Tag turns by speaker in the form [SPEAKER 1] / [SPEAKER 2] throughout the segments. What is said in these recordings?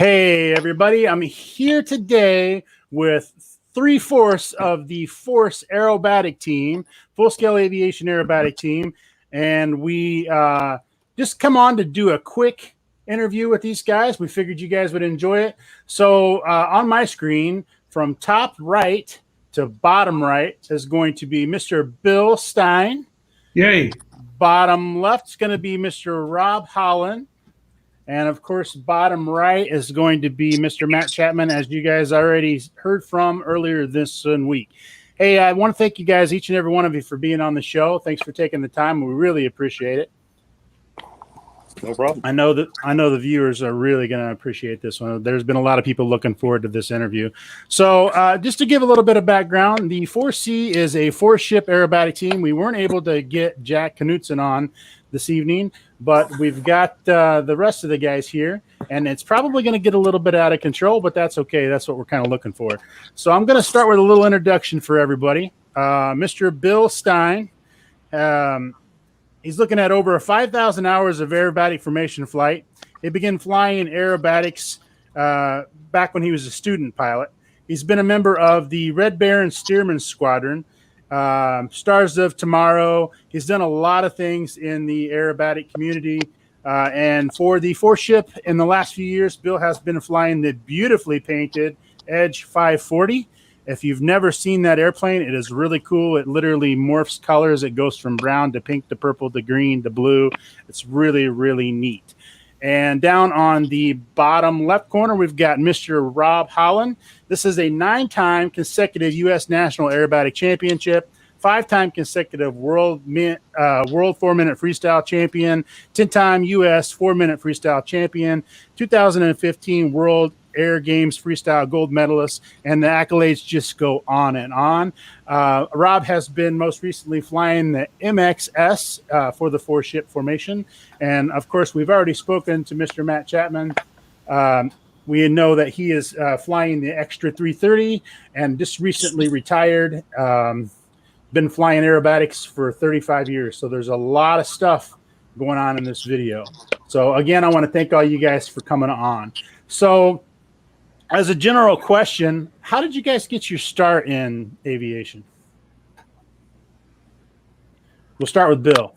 [SPEAKER 1] Hey, everybody. I'm here today with 3/4 of the Force Aerobatic team, full scale aviation aerobatic team. And we just come on to do a quick interview with these guys. We figured you guys would enjoy it. So on my screen, from top right to bottom right, is going to be Mr. Bill Stein.
[SPEAKER 2] Yay.
[SPEAKER 1] Bottom left is going to be Mr. Rob Holland. And of course, bottom right is going to be Mr. Matt Chapman, as you guys already heard from earlier this week. Hey, I want to thank you guys, each and every one of you, for being on the show. Thanks for taking the time. We really appreciate it.
[SPEAKER 3] No problem.
[SPEAKER 1] I know the viewers are really going to appreciate this one. There's been a lot of people looking forward to this interview. So just to give a little bit of background, the 4C is a four-ship aerobatic team. We weren't able to get Jack Knutson on this evening, but we've got the rest of the guys here, and it's probably going to get a little bit out of control, but that's okay. That's what we're kind of looking for. So I'm going to start with a little introduction for everybody. Mr. Bill Stein. He's looking at over 5,000 hours of aerobatic formation flight. He began flying aerobatics back when he was a student pilot. He's been a member of the Red Baron Stearman Squadron, Stars of Tomorrow. He's done a lot of things in the aerobatic community. And for the four-ship in the last few years, Bill has been flying the beautifully painted Edge 540. If you've never seen that airplane, it is really cool. It literally morphs colors. It goes from brown to pink to purple to green to blue. It's really, really neat. And down on the bottom left corner, we've got Mr. Rob Holland. This is a 9-time consecutive U.S. National Aerobatic Championship, 5-time consecutive World 4-minute freestyle champion, 10-time U.S. 4-minute freestyle champion, 2015 World Air Games freestyle gold medalist, and the accolades just go on and on. Rob has been most recently flying the MXS for the four-ship formation. And, of course, we've already spoken to Mr. Matt Chapman. We know that he is flying the Extra 330 and just recently retired. Been flying aerobatics for 35 years. So there's a lot of stuff going on in this video. So, again, I want to thank all you guys for coming on. So, as a general question, how did you guys get your start in aviation? We'll start with Bill.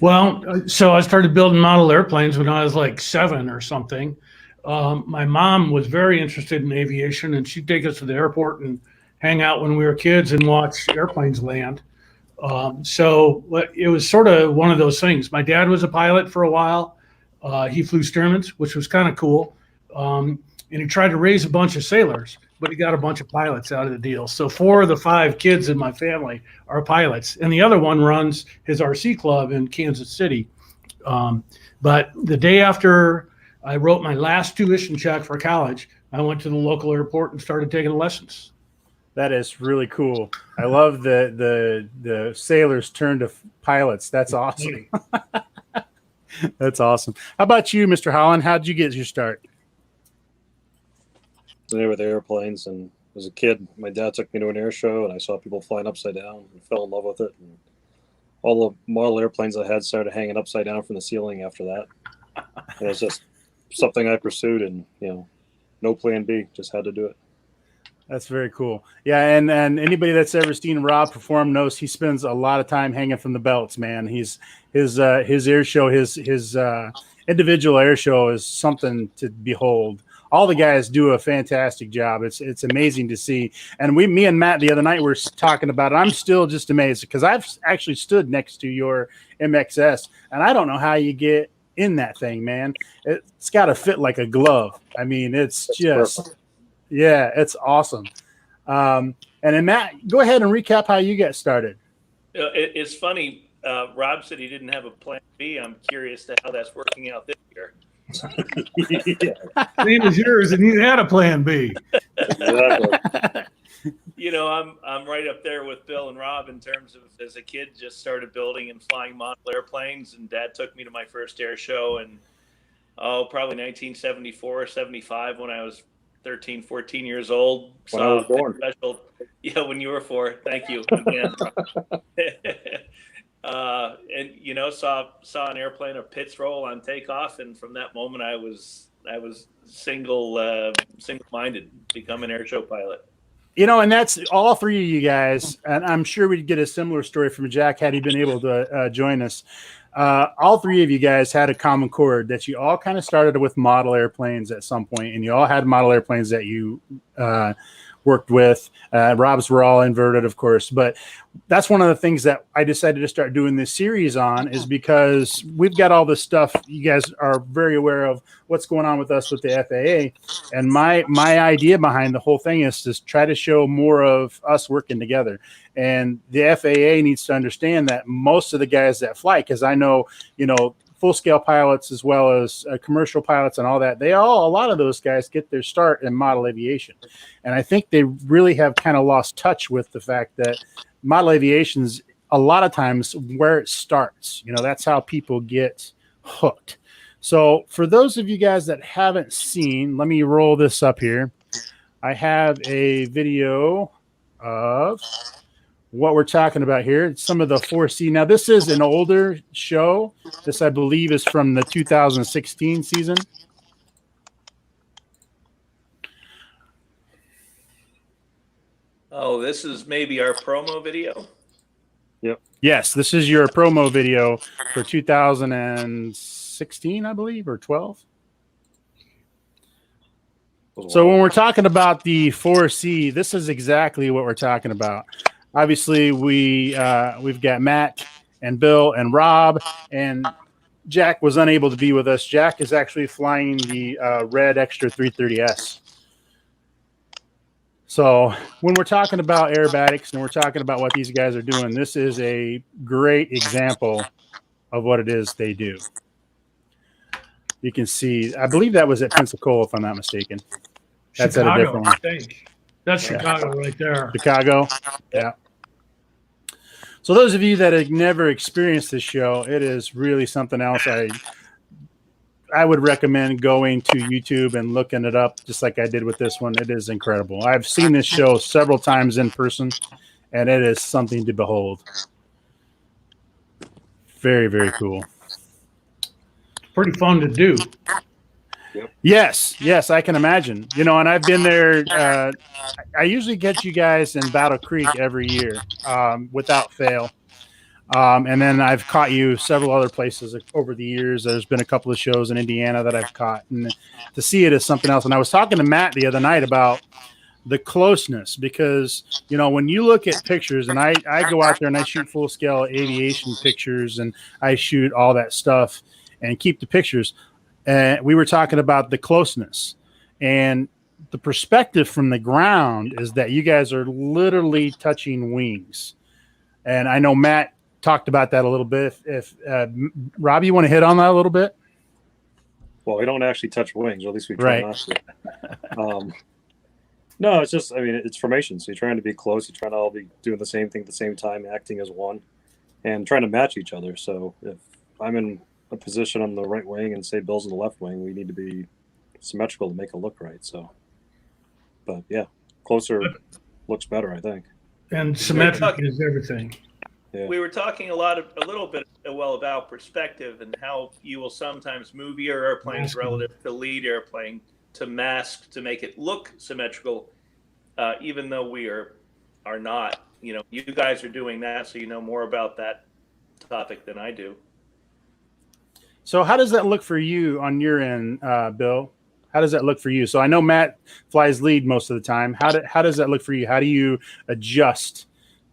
[SPEAKER 2] Well, so I started building model airplanes when I was like 7 or something. My mom was very interested in aviation, and she'd take us to the airport and hang out when we were kids and watch airplanes land. So it was sort of one of those things. My dad was a pilot for a while. He flew Stearmans, which was kind of cool. And he tried to raise a bunch of sailors, but he got a bunch of pilots out of the deal. So 4 of the 5 kids in my family are pilots, and the other one runs his RC club in Kansas City. But the day after I wrote my last tuition check for college, I went to the local airport and started taking lessons.
[SPEAKER 1] That is really cool. I love the sailors turn to pilots. That's awesome. That's awesome. How about you, Mr. Holland? How did you get your start?
[SPEAKER 3] There with airplanes, and as a kid, my dad took me to an air show, and I saw people flying upside down and fell in love with it. And all the model airplanes I had started hanging upside down from the ceiling after that. It was just something I pursued, and no plan B, just had to do it.
[SPEAKER 1] That's very cool. Yeah, and anybody that's ever seen Rob perform knows he spends a lot of time hanging from the belts, man. His air show, his individual air show is something to behold. All the guys do a fantastic job. It's amazing to see. And me and Matt the other night were talking about it. I'm still just amazed because I've actually stood next to your MXS, and I don't know how you get in that thing, man. It's got to fit like a glove. I mean, that's just perfect. Yeah, it's awesome. And then Matt, go ahead and recap how you got started.
[SPEAKER 4] It's funny. Rob said he didn't have a plan B. I'm curious to how that's working out this year.
[SPEAKER 2] Same as yours, and you had a plan B.
[SPEAKER 3] Exactly.
[SPEAKER 4] I'm right up there with Bill and Rob in terms of, as a kid, just started building and flying model airplanes, and Dad took me to my first air show in probably 1974 or 75 when I was 13, 14 years old.
[SPEAKER 3] When I was born.
[SPEAKER 4] Yeah, when you were 4. Thank you again. And saw an airplane, a Pitts roll on takeoff, and from that moment I was I was single-minded, become an air show pilot.
[SPEAKER 1] You know, and that's all three of you guys, and I'm sure we'd get a similar story from Jack had he been able to join us. All three of you guys had a common chord that you all kind of started with model airplanes at some point, and you all had model airplanes that you worked with. Rob's were all inverted, of course, but that's one of the things that I decided to start doing this series on, is because we've got all this stuff. You guys are very aware of what's going on with us with the FAA, and my idea behind the whole thing is to try to show more of us working together. And the FAA needs to understand that most of the guys that fly, because I know, you know, full-scale pilots as well as commercial pilots and all that, a lot of those guys get their start in model aviation. And I think they really have kind of lost touch with the fact that model aviation's a lot of times where it starts. You know, that's how people get hooked. So for those of you guys that haven't seen, let me roll this up here. I have a video of what we're talking about here. It's some of the 4C. Now, this is an older show. This, I believe, is from the 2016 season.
[SPEAKER 4] Oh, this is maybe our promo video?
[SPEAKER 3] Yep.
[SPEAKER 1] Yes, this is your promo video for 2016, I believe, or 12. So when we're talking about the 4C, this is exactly what we're talking about. Obviously, we've got Matt and Bill and Rob, and Jack was unable to be with us. Jack is actually flying the red Extra 330S. So when we're talking about aerobatics and we're talking about what these guys are doing, this is a great example of what it is they do. You can see, I believe that was at Pensacola, if I'm not mistaken. That's
[SPEAKER 2] Chicago,
[SPEAKER 1] at a different one.
[SPEAKER 2] I think. That's Chicago right there.
[SPEAKER 1] Chicago, yeah. So those of you that have never experienced this show, it is really something else. I would recommend going to YouTube and looking it up, just like I did with this one. It is incredible. I've seen this show several times in person, and it is something to behold. Very, very cool.
[SPEAKER 2] Pretty fun to do.
[SPEAKER 1] Yes, I can imagine. You know, and I've been there. I usually get you guys in Battle Creek every year, without fail. And then I've caught you several other places over the years. There's been a couple of shows in Indiana that I've caught, and to see it is something else. And I was talking to Matt the other night about the closeness, because, you know, when you look at pictures, and I go out there and I shoot full scale aviation pictures, and I shoot all that stuff and keep the pictures. We were talking about the closeness, and the perspective from the ground is that you guys are literally touching wings. And I know Matt talked about that a little bit. If Rob, you want to hit on that a little bit?
[SPEAKER 3] Well, we don't actually touch wings, or at least we try not to. No, it's just, I mean, it's formation. So you're trying to be close. You're trying to all be doing the same thing at the same time, acting as one, and trying to match each other. So if I'm in a position on the right wing and say Bill's in the left wing, we need to be symmetrical to make it look right. So, but yeah, closer looks better, I think.
[SPEAKER 2] And symmetric is everything.
[SPEAKER 3] Yeah.
[SPEAKER 4] We were talking a little bit about perspective and how you will sometimes move your airplanes relative to lead airplane to mask to make it look symmetrical, even though we are not. You know, you guys are doing that, so you know more about that topic than I do.
[SPEAKER 1] So how does that look for you on your end, Bill? How does that look for you? So I know Matt flies lead most of the time. How does that look for you? How do you adjust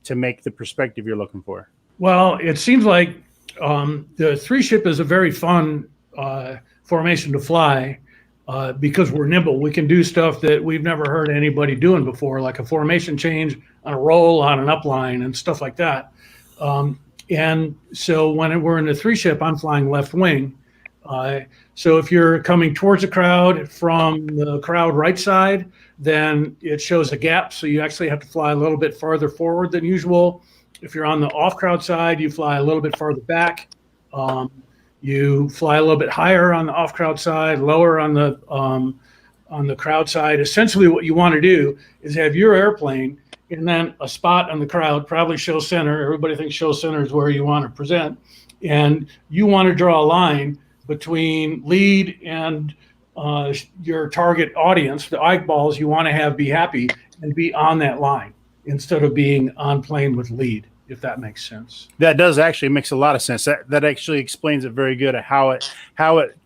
[SPEAKER 1] to make the perspective you're looking for?
[SPEAKER 2] Well, it seems like the three ship is a very fun formation to fly because we're nimble. We can do stuff that we've never heard anybody doing before, like a formation change on a roll on an upline and stuff like that. And so when we're in the three ship, I'm flying left wing. So if you're coming towards a crowd from the crowd right side, then it shows a gap. So you actually have to fly a little bit farther forward than usual. If you're on the off crowd side, you fly a little bit farther back. You fly a little bit higher on the off crowd side, lower on the crowd side. Essentially what you want to do is have your airplane and then a spot on the crowd, probably show center. Everybody thinks show center is where you want to present. And you want to draw a line between lead and your target audience, the eyeballs you want to have be happy and be on that line instead of being on plane with lead, if that makes sense.
[SPEAKER 1] That does actually makes a lot of sense. That actually explains it very good at how it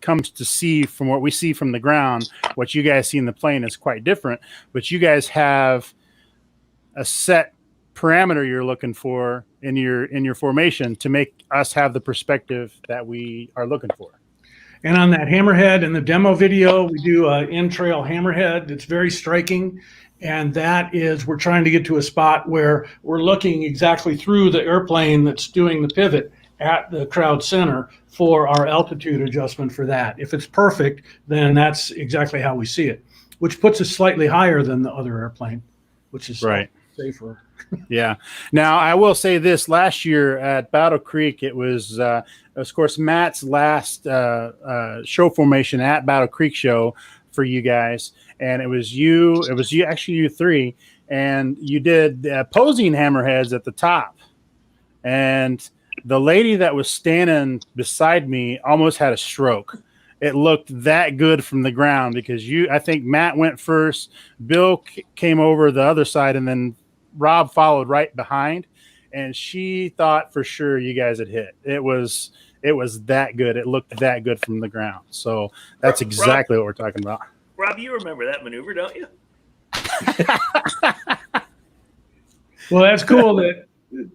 [SPEAKER 1] comes to see from what we see from the ground. What you guys see in the plane is quite different, but you guys have a set parameter you're looking for in your formation to make us have the perspective that we are looking for.
[SPEAKER 2] And on that hammerhead in the demo video, we do an in-trail hammerhead that's very striking. And that is, we're trying to get to a spot where we're looking exactly through the airplane that's doing the pivot at the crowd center for our altitude adjustment for that. If it's perfect, then that's exactly how we see it, which puts us slightly higher than the other airplane, which is
[SPEAKER 1] right.
[SPEAKER 2] Safer.
[SPEAKER 1] Yeah. Now, I will say this: last year at Battle Creek, it was, of course, Matt's last show formation at Battle Creek show for you guys, and it was you. Actually, you three, and you did posing hammerheads at the top, and the lady that was standing beside me almost had a stroke. It looked that good from the ground because I think Matt went first, Bill came over the other side, and then Rob followed right behind, and she thought for sure you guys had hit. It was that good. It looked that good from the ground. So that's exactly what we're talking about.
[SPEAKER 4] Rob, you remember that maneuver, don't you?
[SPEAKER 2] Well, that's cool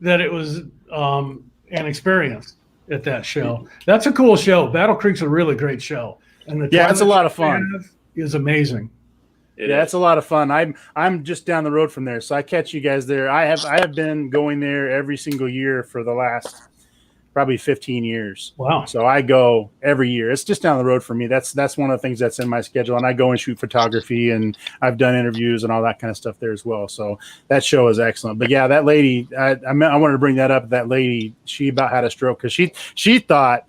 [SPEAKER 2] that it was an experience at that show. That's a cool show. Battle Creek's a really great show, and
[SPEAKER 1] it's a lot of fun.
[SPEAKER 2] Is amazing.
[SPEAKER 1] It's a lot of fun. I'm just down the road from there, so I catch you guys there. I have been going there every single year for the last probably 15 years.
[SPEAKER 2] Wow!
[SPEAKER 1] So I go every year. It's just down the road for me. That's one of the things that's in my schedule, and I go and shoot photography, and I've done interviews and all that kind of stuff there as well. So that show is excellent. But yeah, that lady, I wanted to bring that up. That lady, she about had a stroke because she thought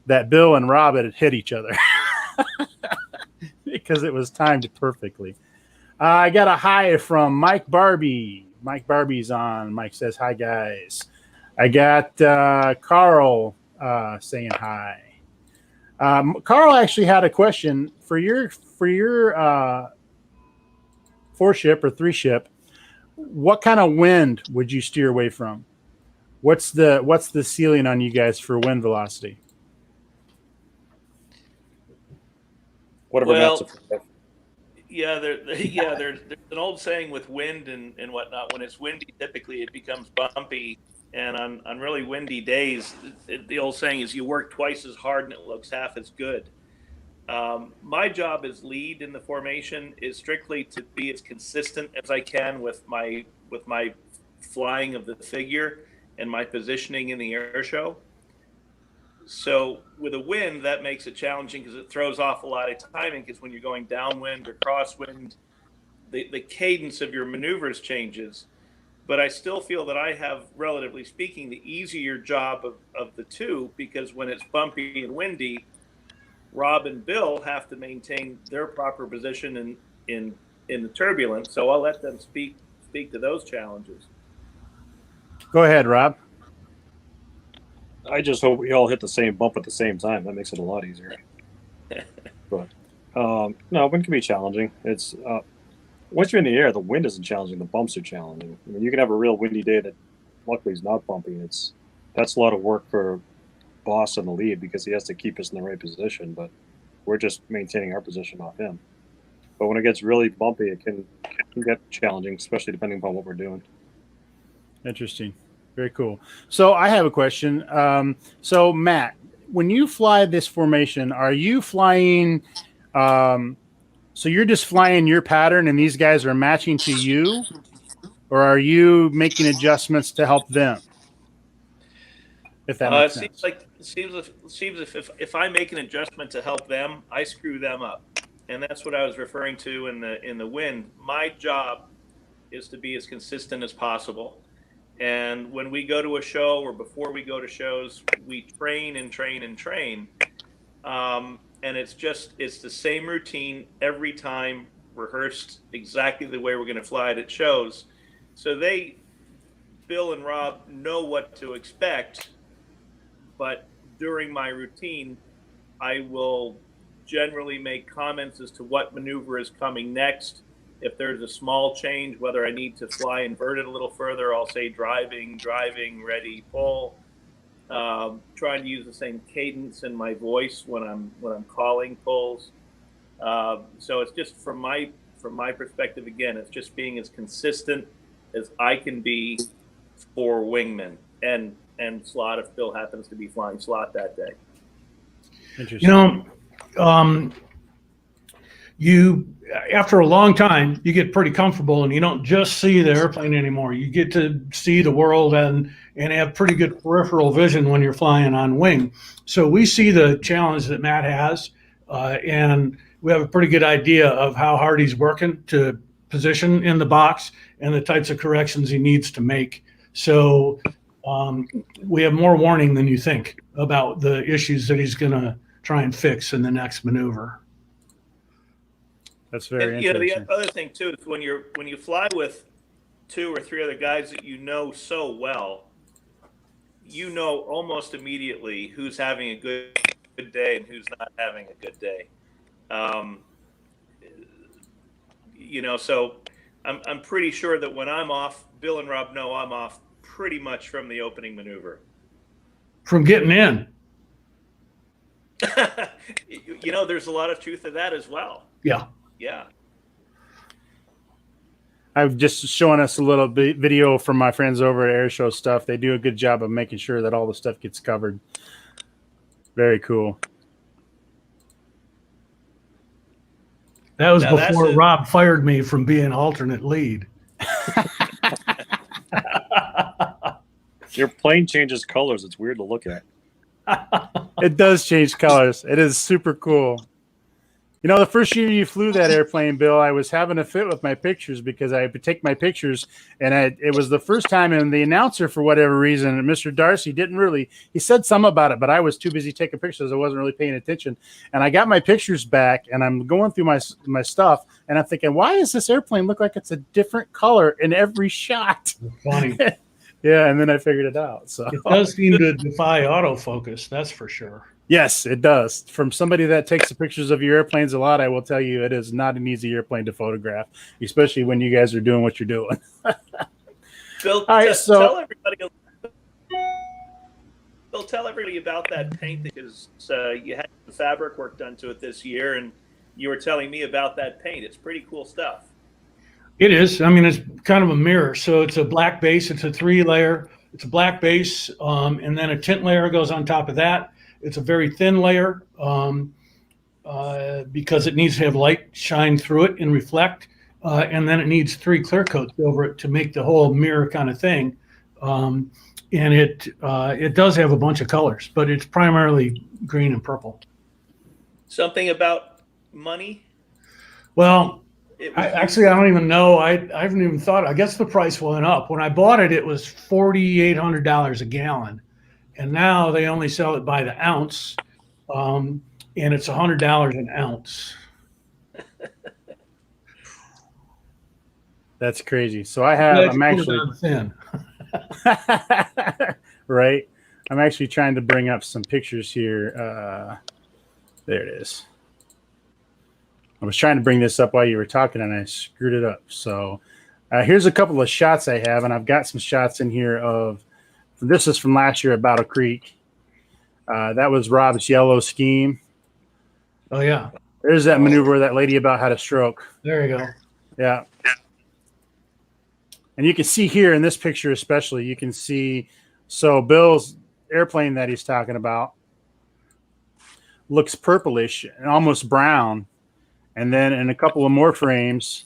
[SPEAKER 1] that Bill and Rob had hit each other. Because it was timed perfectly. I got a hi from Mike Barbie. Mike Barbie's on. Mike says, hi, guys. I got Carl saying hi. Carl actually had a question for your 4-ship or 3-ship. What kind of wind would you steer away from? What's the ceiling on you guys for wind velocity?
[SPEAKER 3] Whatever.
[SPEAKER 4] There's an old saying with wind and whatnot. When it's windy, typically it becomes bumpy, and on really windy days, the old saying is you work twice as hard and it looks half as good. My job as lead in the formation is strictly to be as consistent as I can with my flying of the figure and my positioning in the air show. So with a wind, that makes it challenging because it throws off a lot of timing, because when you're going downwind or crosswind, the cadence of your maneuvers changes. But I still feel that I have, relatively speaking, the easier job of the two, because when it's bumpy and windy, Rob and Bill have to maintain their proper position in the turbulence. So I'll let them speak to those challenges.
[SPEAKER 1] Go ahead, Rob.
[SPEAKER 3] I just hope we all hit the same bump at the same time. That makes it a lot easier. But no, wind can be challenging. It's once you're in the air, the wind isn't challenging. The bumps are challenging. I mean, you can have a real windy day that luckily is not bumpy. That's a lot of work for boss in the lead, because he has to keep us in the right position. But we're just maintaining our position off him. But when it gets really bumpy, it can get challenging, especially depending upon what we're doing.
[SPEAKER 1] Interesting. Very cool. So I have a question. So Matt, when you fly this formation, are you flying? So you're just flying your pattern, and these guys are matching to you, or are you making adjustments to help them? If that makes sense.
[SPEAKER 4] Seems if I make an adjustment to help them, I screw them up, and that's what I was referring to in the wind. My job is to be as consistent as possible. And when we go to a show, or before we go to shows, we train and train and train. And it's the same routine every time, rehearsed exactly the way we're going to fly it at shows. So Bill and Rob know what to expect, but during my routine, I will generally make comments as to what maneuver is coming next. If there's a small change, whether I need to fly inverted a little further, I'll say driving, ready, pull. Trying to use the same cadence in my voice when I'm calling pulls. So it's just from my perspective, again, it's just being as consistent as I can be for wingman and slot if Bill happens to be flying slot that day.
[SPEAKER 1] Interesting.
[SPEAKER 2] You after a long time, you get pretty comfortable and you don't just see the airplane anymore. You get to see the world and have pretty good peripheral vision when you're flying on wing. So we see the challenge that Matt has, and we have a pretty good idea of how hard he's working to position in the box and the types of corrections he needs to make. So we have more warning than you think about the issues that he's going to try and fix in the next maneuver.
[SPEAKER 1] That's very
[SPEAKER 4] You know,
[SPEAKER 1] interesting.
[SPEAKER 4] the other thing too is when you fly with 2 or 3 other guys that you know so well, you know almost immediately who's having a good day and who's not having a good day. You know, so I'm pretty sure that when I'm off, Bill and Rob know I'm off pretty much from the opening maneuver.
[SPEAKER 2] From getting in.
[SPEAKER 4] You know, there's a lot of truth to that as well.
[SPEAKER 2] Yeah.
[SPEAKER 4] Yeah.
[SPEAKER 1] I've just showing us a little bit video from my friends over at Airshow Stuff. They do a good job of making sure that all the stuff gets covered. Very cool.
[SPEAKER 2] That was
[SPEAKER 4] Now,
[SPEAKER 2] before Rob fired me from being alternate lead.
[SPEAKER 3] Your plane changes colors. It's weird to look at.
[SPEAKER 1] It does change colors. It is super cool. You know, the first year you flew that airplane, Bill, I was having a fit with my pictures because I would take my pictures, and it was the first time, and the announcer, for whatever reason, Mr. Darcy he said something about it, but I was too busy taking pictures. I wasn't really paying attention. And I got my pictures back, and I'm going through my stuff, and I'm thinking, why does this airplane look like it's a different color in every shot?
[SPEAKER 2] Funny.
[SPEAKER 1] Yeah, and then I figured it out. So
[SPEAKER 2] It does seem to defy autofocus, that's for sure.
[SPEAKER 1] yes, it does. From somebody that takes the pictures of your airplanes a lot, I will tell you it is not an easy airplane to photograph, especially when you guys are doing what you're doing.
[SPEAKER 4] Bill,
[SPEAKER 1] All right,
[SPEAKER 4] tell everybody about that paint because you had the fabric work done to it this year, and you were telling me about that paint. It's pretty cool stuff.
[SPEAKER 2] It is. I mean, it's kind of a mirror. So it's a black base. It's a 3-layer. It's a black base, and then a tint layer goes on top of that. It's a very thin layer because it needs to have light shine through it and reflect. And then it needs 3 clear coats over it to make the whole mirror kind of thing. And it does have a bunch of colors, but it's primarily green and purple.
[SPEAKER 4] Something about money?
[SPEAKER 2] Well, I don't even know. I haven't even thought. I guess the price went up. When I bought it, it was $4,800 a gallon. And now they only sell it by the ounce, and it's $100 an ounce.
[SPEAKER 1] That's crazy. So I'm actually
[SPEAKER 2] thin.
[SPEAKER 1] right. I'm actually trying to bring up some pictures here. There it is. I was trying to bring this up while you were talking, and I screwed it up. So here's a couple of shots I have, and I've got some shots in here of. This is from last year at Battle Creek. That was Rob's yellow scheme.
[SPEAKER 2] Oh, yeah.
[SPEAKER 1] There's that maneuver where that lady about had a stroke.
[SPEAKER 2] There you go.
[SPEAKER 1] Yeah. And you can see here in this picture especially, you can see, so Bill's airplane that he's talking about looks purplish and almost brown. And then in a couple of more frames,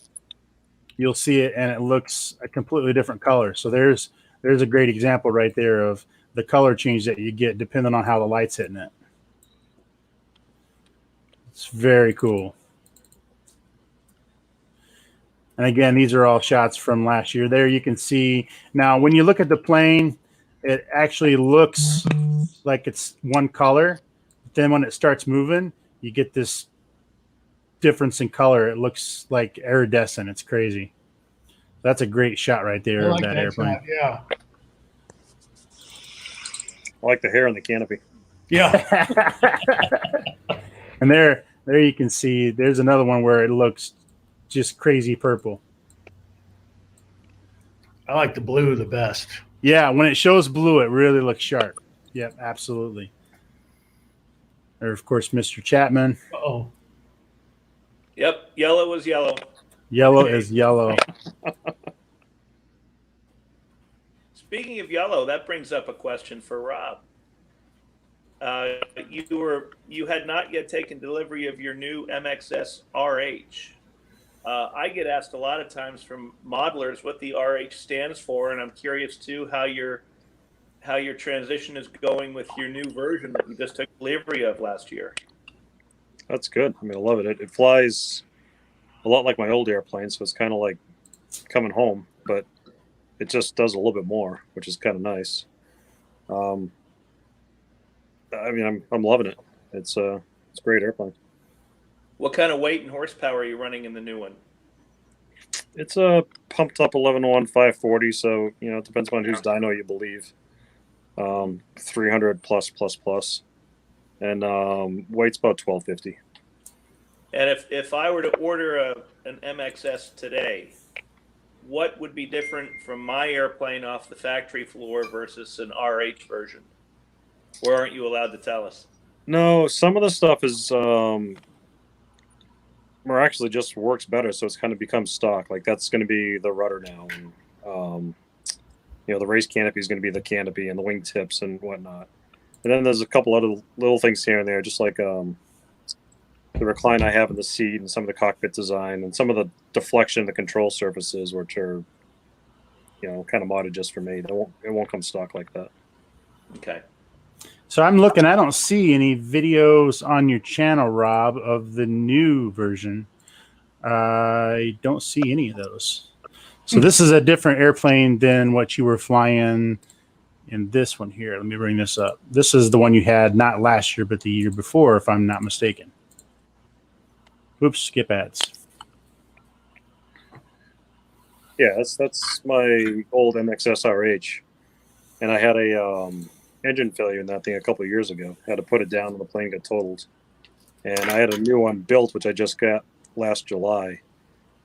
[SPEAKER 1] you'll see it and it looks a completely different color. So there's a great example right there of the color change that you get depending on how the light's hitting it. It's very cool. And again, these are all shots from last year. There you can see, now when you look at the plane, it actually looks like it's one color. But then when it starts moving, you get this difference in color. It looks like iridescent. It's crazy. That's a great shot right there of that airplane.
[SPEAKER 2] Shot, yeah.
[SPEAKER 3] I like the hair on the canopy.
[SPEAKER 2] Yeah.
[SPEAKER 1] And there There you can see. There's another one where it looks just crazy purple.
[SPEAKER 2] I like the blue the best.
[SPEAKER 1] Yeah, when it shows blue, it really looks sharp. Yep, absolutely. Or, of course, Mr. Chapman.
[SPEAKER 2] Oh,
[SPEAKER 4] Yep, yellow is yellow.
[SPEAKER 1] Yellow
[SPEAKER 4] Okay.
[SPEAKER 1] is yellow.
[SPEAKER 4] Speaking of yellow, that brings up a question for Rob. You had not yet taken delivery of your new MXS RH. I get asked a lot of times from modelers what the RH stands for, and I'm curious too how your transition is going with your new version that you just took delivery of last year.
[SPEAKER 3] That's good. I mean, I love it. It flies a lot like my old airplane, so it's kind of like coming home, but it just does a little bit more, which is kind of nice. I mean, I'm loving it. It's a great airplane.
[SPEAKER 4] What kind of weight and horsepower are you running in the new one?
[SPEAKER 3] It's a pumped up 11-1 540, so it depends on whose dyno you believe. 300 plus, and weight's about 1250.
[SPEAKER 4] And if I were to order an MXS today, what would be different from my airplane off the factory floor versus an RH version? Or aren't you allowed to tell us?
[SPEAKER 3] No, some of the stuff is actually just works better, so it's kind of become stock. Like that's going to be the rudder now, and the race canopy is going to be the canopy and the wing tips and whatnot. And then there's a couple other little things here and there, just like the recline I have in the seat and some of the cockpit design and some of the deflection of the control surfaces, which are kind of modded just for me. It won't come stock like that.
[SPEAKER 4] Okay.
[SPEAKER 1] So I'm looking. I don't see any videos on your channel, Rob, of the new version. I don't see any of those. So this is a different airplane than what you were flying in this one here. Let me bring this up. This is the one you had not last year, but the year before, if I'm not mistaken. Oops, skip ads.
[SPEAKER 3] Yeah, that's my old MXS RH, and I had a engine failure in that thing a couple of years ago. Had to put it down when the plane got totaled, and I had a new one built, which I just got last July.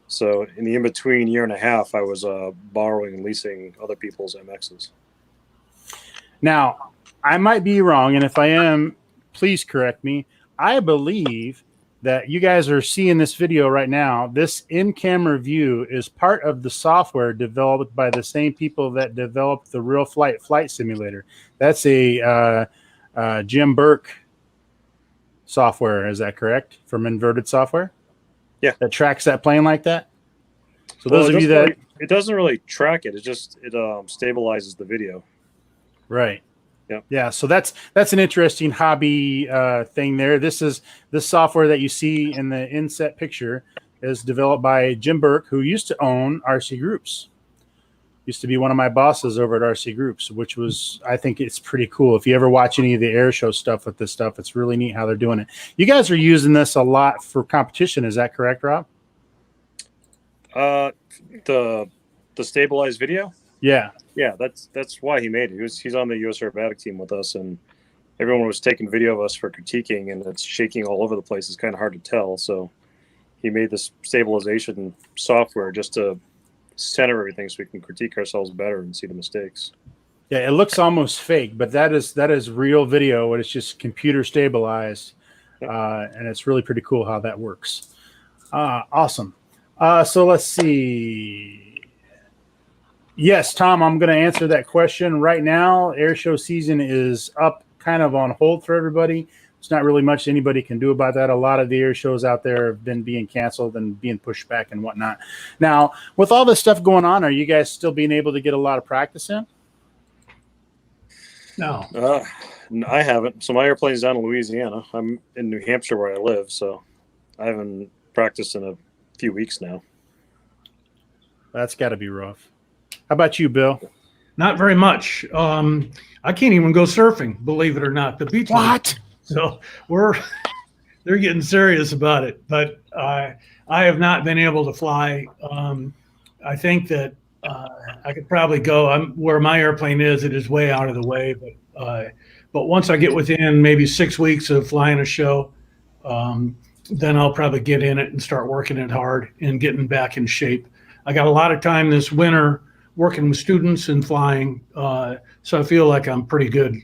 [SPEAKER 3] So in the in-between year and a half, I was borrowing and leasing other people's MXs.
[SPEAKER 1] Now, I might be wrong, and if I am, please correct me. I believe that you guys are seeing this video right now. This in-camera view is part of the software developed by the same people that developed the Real Flight Simulator. That's a Jim Burke software. Is that correct? From Inverted Software?
[SPEAKER 3] Yeah.
[SPEAKER 1] That tracks that plane like that? So those of you that...
[SPEAKER 3] It doesn't really track it. It just stabilizes the video.
[SPEAKER 1] Right.
[SPEAKER 3] Yep.
[SPEAKER 1] Yeah. So that's an interesting hobby thing there. This software that you see in the inset picture is developed by Jim Burke, who used to own RC Groups. Used to be one of my bosses over at RC Groups, which was, I think it's pretty cool. If you ever watch any of the air show stuff with this stuff, it's really neat how they're doing it. You guys are using this a lot for competition. Is that correct, Rob?
[SPEAKER 3] The stabilized video?
[SPEAKER 1] Yeah.
[SPEAKER 3] Yeah, that's why he made it. He's on the US Aerobatic team with us, and everyone was taking video of us for critiquing, and it's shaking all over the place. It's kind of hard to tell. So he made this stabilization software just to center everything so we can critique ourselves better and see the mistakes.
[SPEAKER 1] Yeah, it looks almost fake, but that is real video, and it's just computer stabilized, and it's really pretty cool how that works. Awesome. So let's see. Yes, Tom, I'm going to answer that question right now. Air show season is up, kind of on hold for everybody. There's not really much anybody can do about that. A lot of the air shows out there have been being canceled and being pushed back and whatnot. Now, with all this stuff going on, are you guys still being able to get a lot of practice in?
[SPEAKER 2] no.
[SPEAKER 3] I haven't. So my airplane's down in Louisiana. I'm in New Hampshire where I live, so I haven't practiced in a few weeks now.
[SPEAKER 1] That's got to be rough. How about you, Bill?
[SPEAKER 2] Not very much. I can't even go surfing, believe it or not. The beach.
[SPEAKER 1] What?
[SPEAKER 2] So they're getting serious about it. But I have not been able to fly. I think that I could probably go. Where my airplane is, it is way out of the way. But once I get within maybe 6 weeks of flying a show, then I'll probably get in it and start working it hard and getting back in shape. I got a lot of time this winter working with students and flying, so I feel like I'm pretty good,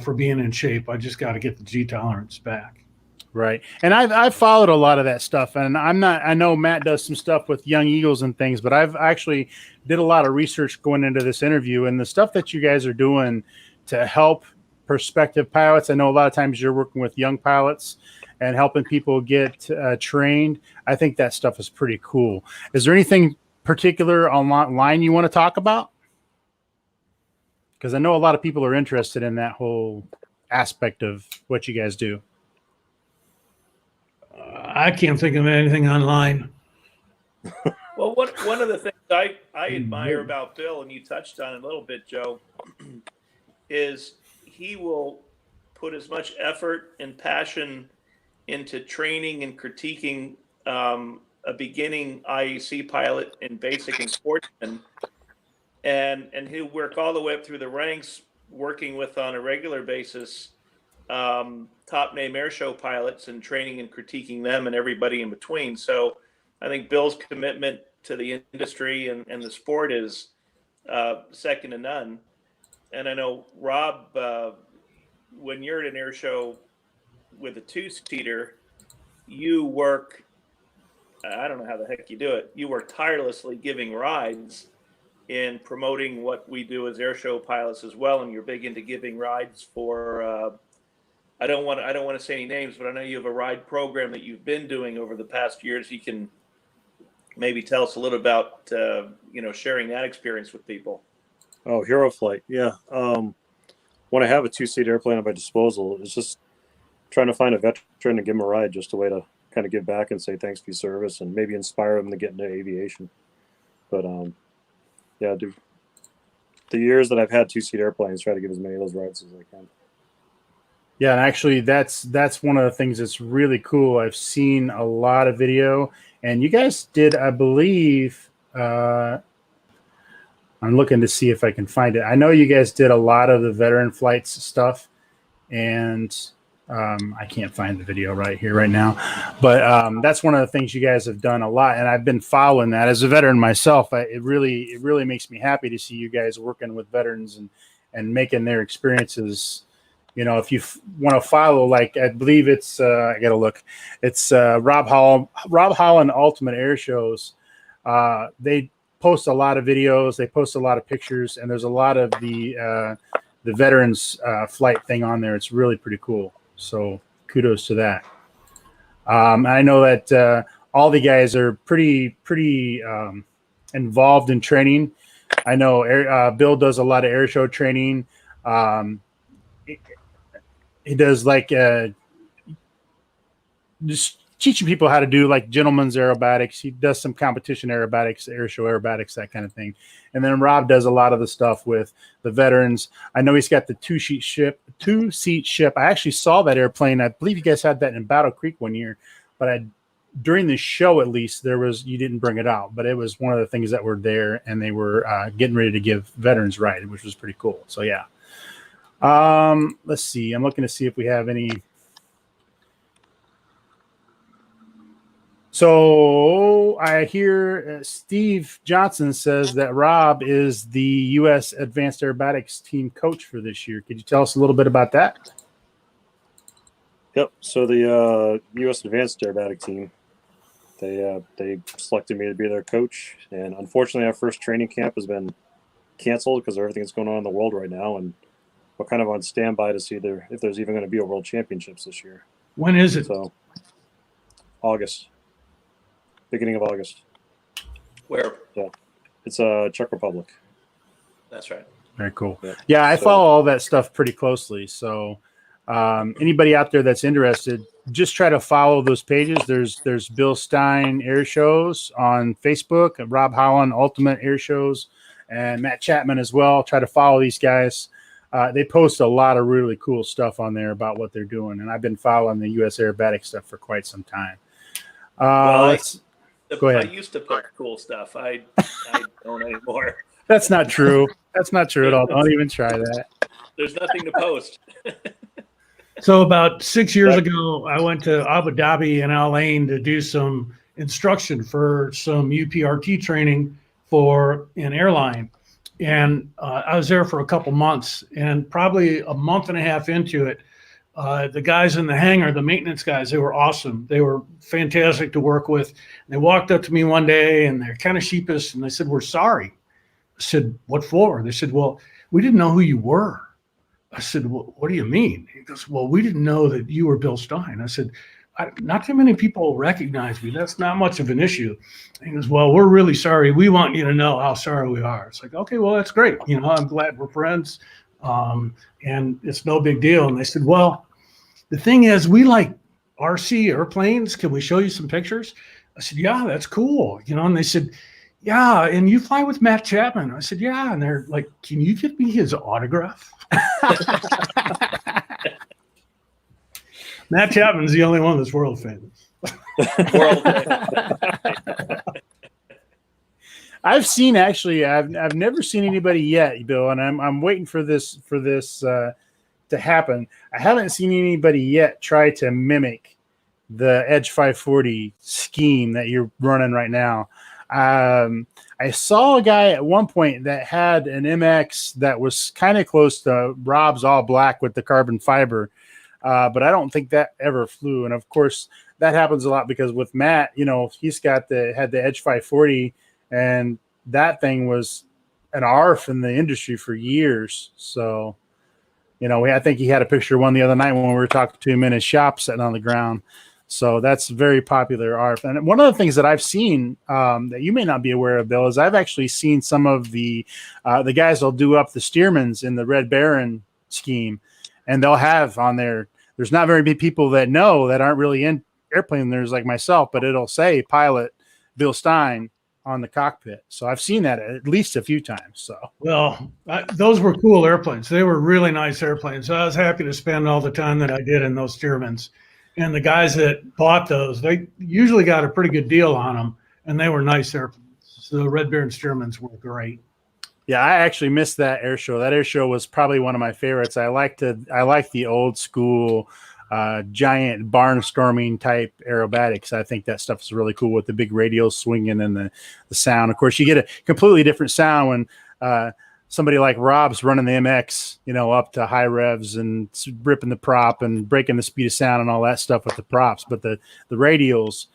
[SPEAKER 2] for being in shape. I just got to get the G tolerance back.
[SPEAKER 1] Right. And I've followed a lot of that stuff, and I know Matt does some stuff with Young Eagles and things, but I've actually did a lot of research going into this interview, and the stuff that you guys are doing to help prospective pilots. I know a lot of times you're working with young pilots and helping people get trained. I think that stuff is pretty cool. Is there anything particular online you want to talk about? Because I know a lot of people are interested in that whole aspect of what you guys do.
[SPEAKER 2] I can't think of anything online.
[SPEAKER 4] Well, one of the things I admire about Bill, and you touched on it a little bit, Joe, is he will put as much effort and passion into training and critiquing a beginning IEC pilot in basic and sportsman, and he'll work all the way up through the ranks, working with on a regular basis top name airshow pilots and training and critiquing them and everybody in between. So I think Bill's commitment to the industry and the sport is second to none. And I know, Rob, when you're at an air show with a two-seater, you work, I don't know how the heck you do it, you work tirelessly giving rides in promoting what we do as air show pilots as well. And you're big into giving rides for I don't want to say any names, but I know you have a ride program that you've been doing over the past years. You can maybe tell us a little about sharing that experience with people.
[SPEAKER 3] Oh, Hero Flight, yeah. When I have a two-seat airplane at my disposal, it's just trying to find a veteran and give them a ride, just a way to kind of give back and say thanks for your service and maybe inspire them to get into aviation. But yeah, dude, the years that I've had two-seat airplanes, try to give as many of those rides as I can.
[SPEAKER 1] Yeah, and actually that's one of the things that's really cool. I've seen a lot of video, and you guys did, I believe, I'm looking to see if I can find it. I know you guys did a lot of the veteran flights stuff, and I can't find the video right here, right now. But that's one of the things you guys have done a lot, and I've been following that as a veteran myself. It really makes me happy to see you guys working with veterans and making their experiences. If you want to follow, like I believe it's I gotta look. It's Rob Holland Ultimate Air Shows. They post a lot of videos. They post a lot of pictures, and there's a lot of the veterans flight thing on there. It's really pretty cool. So kudos to that. I know that all the guys are pretty involved in training. I know Bill does a lot of air show training. He does like just teaching people how to do like gentleman's aerobatics. He does some competition aerobatics, air show aerobatics, that kind of thing. And then Rob does a lot of the stuff with the veterans. I know he's got the two-seat ship. I actually saw that airplane. I believe you guys had that in Battle Creek one year, but during the show, at least, you didn't bring it out, but it was one of the things that were there, and they were getting ready to give veterans ride, which was pretty cool. So yeah. Let's see. I'm looking to see if we have any. So I hear Steve Johnson says that Rob is the U.S. Advanced Aerobatics team coach for this year. Could you tell us a little bit about that?
[SPEAKER 3] Yep. So the U.S. Advanced Aerobatic team, they selected me to be their coach, and unfortunately, our first training camp has been canceled because of everything that's going on in the world right now, and we're kind of on standby to see if there's even going to be a World Championships this year.
[SPEAKER 2] When is it?
[SPEAKER 3] So August, beginning of August.
[SPEAKER 4] Where?
[SPEAKER 3] Yeah, it's Czech Republic.
[SPEAKER 4] That's right.
[SPEAKER 1] Very cool. Yeah, I follow all that stuff pretty closely. So anybody out there that's interested, just try to follow those pages. There's Bill Stein Air Shows on Facebook, and Rob Holland Ultimate Air Shows, and Matt Chapman as well. Try to follow these guys. They post a lot of really cool stuff on there about what they're doing, and I've been following the U.S. Aerobatic stuff for quite some time. Go ahead.
[SPEAKER 4] I used to post cool stuff. I don't anymore.
[SPEAKER 1] That's not true. That's not true at all. Don't even try that.
[SPEAKER 4] There's nothing to post.
[SPEAKER 2] So about 6 years ago, I went to Abu Dhabi and Al Ain to do some instruction for some UPRT training for an airline. And I was there for a couple months, and probably a month and a half into it, the guys in the hangar, the maintenance guys, they were awesome. They were fantastic to work with. They walked up to me one day and they're kind of sheepish and they said, "We're sorry." I said, "What for?" They said, "Well, we didn't know who you were." I said, "Well, what do you mean?" He goes, "Well, we didn't know that you were Bill Stein." I said, "Not too many people recognize me. That's not much of an issue." He goes, "Well, we're really sorry. We want you to know how sorry we are." It's like, okay, well, that's great. I'm glad we're friends. And it's no big deal. And they said, "Well, the thing is, we like RC airplanes. Can we show you some pictures?" I said, "Yeah, that's cool." And they said, "Yeah, and you fly with Matt Chapman?" I said, "Yeah." And they're like, "Can you give me his autograph?" Matt Chapman's the only one that's world famous.
[SPEAKER 4] World famous.
[SPEAKER 1] I've seen actually. I've never seen anybody yet, Bill, and I'm waiting for this to happen. I haven't seen anybody yet try to mimic the Edge 540 scheme that you're running right now. I saw a guy at one point that had an MX that was kind of close to Rob's all black with the carbon fiber, but I don't think that ever flew. And of course, that happens a lot because with Matt, he's had the Edge 540, and that thing was an ARF in the industry for years. So, I think he had a picture of one the other night when we were talking to him in his shop sitting on the ground. So that's very popular ARF. And one of the things that I've seen that you may not be aware of, Bill, is I've actually seen some of the guys will do up the Stearmans in the Red Baron scheme, and they'll have on there. There's not very many people that know that aren't really in airplane. There's like myself, but it'll say pilot Bill Stein on the cockpit. So I've seen that at least a few times. So
[SPEAKER 2] well, those were cool airplanes. They were really nice airplanes. I was happy to spend all the time that I did in those Stearmans. And the guys that bought those, they usually got a pretty good deal on them, and they were nice airplanes. So the Red Baron Stearmans were great.
[SPEAKER 1] Yeah, I actually missed that air show. That air show was probably one of my favorites. I like the old school giant barnstorming type aerobatics. I think that stuff is really cool with the big radials swinging and the sound. Of course, you get a completely different sound when somebody like Rob's running the MX, up to high revs and ripping the prop and breaking the speed of sound and all that stuff with the props. But the radials,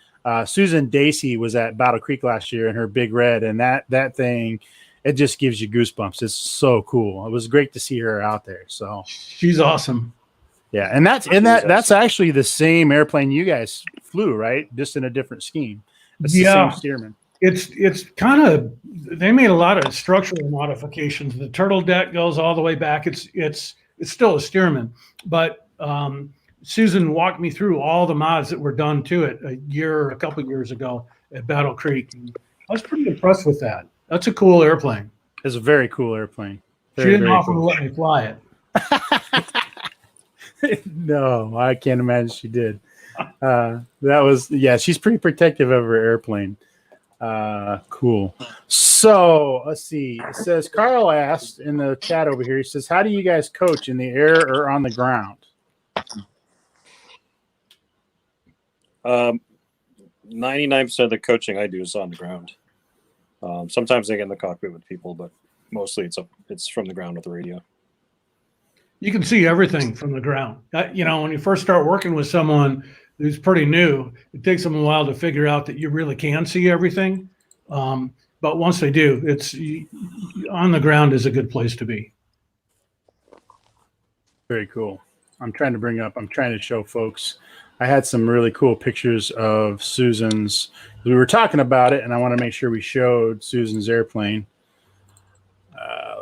[SPEAKER 1] Susan Dacey was at Battle Creek last year in her Big Red, and that thing, it just gives you goosebumps. It's so cool. It was great to see her out there. So
[SPEAKER 2] she's awesome.
[SPEAKER 1] Yeah, and that's actually the same airplane you guys flew, right? Just in a different scheme. It's the same Stearman.
[SPEAKER 2] It's kind of, they made a lot of structural modifications. The turtle deck goes all the way back. It's still a Stearman, but Susan walked me through all the mods that were done to it a couple of years ago at Battle Creek. And I was pretty impressed with that. That's a cool airplane.
[SPEAKER 1] It's a very cool airplane.
[SPEAKER 2] She didn't often let me fly
[SPEAKER 1] it. No, I can't imagine she did. She's pretty protective of her airplane. Cool. So let's see. It says Carl asked in the chat over here. He says, "How do you guys coach, in the air or on the ground?"
[SPEAKER 3] 99% of the coaching I do is on the ground. Sometimes I get in the cockpit with people, but mostly it's from the ground with the radio.
[SPEAKER 2] You can see everything from the ground. When you first start working with someone who's pretty new, it takes them a while to figure out that you really can see everything. But once they do, it's on the ground is a good place to be.
[SPEAKER 1] Very cool. I'm trying to show folks. I had some really cool pictures of Susan's. We were talking about it, and I want to make sure we showed Susan's airplane.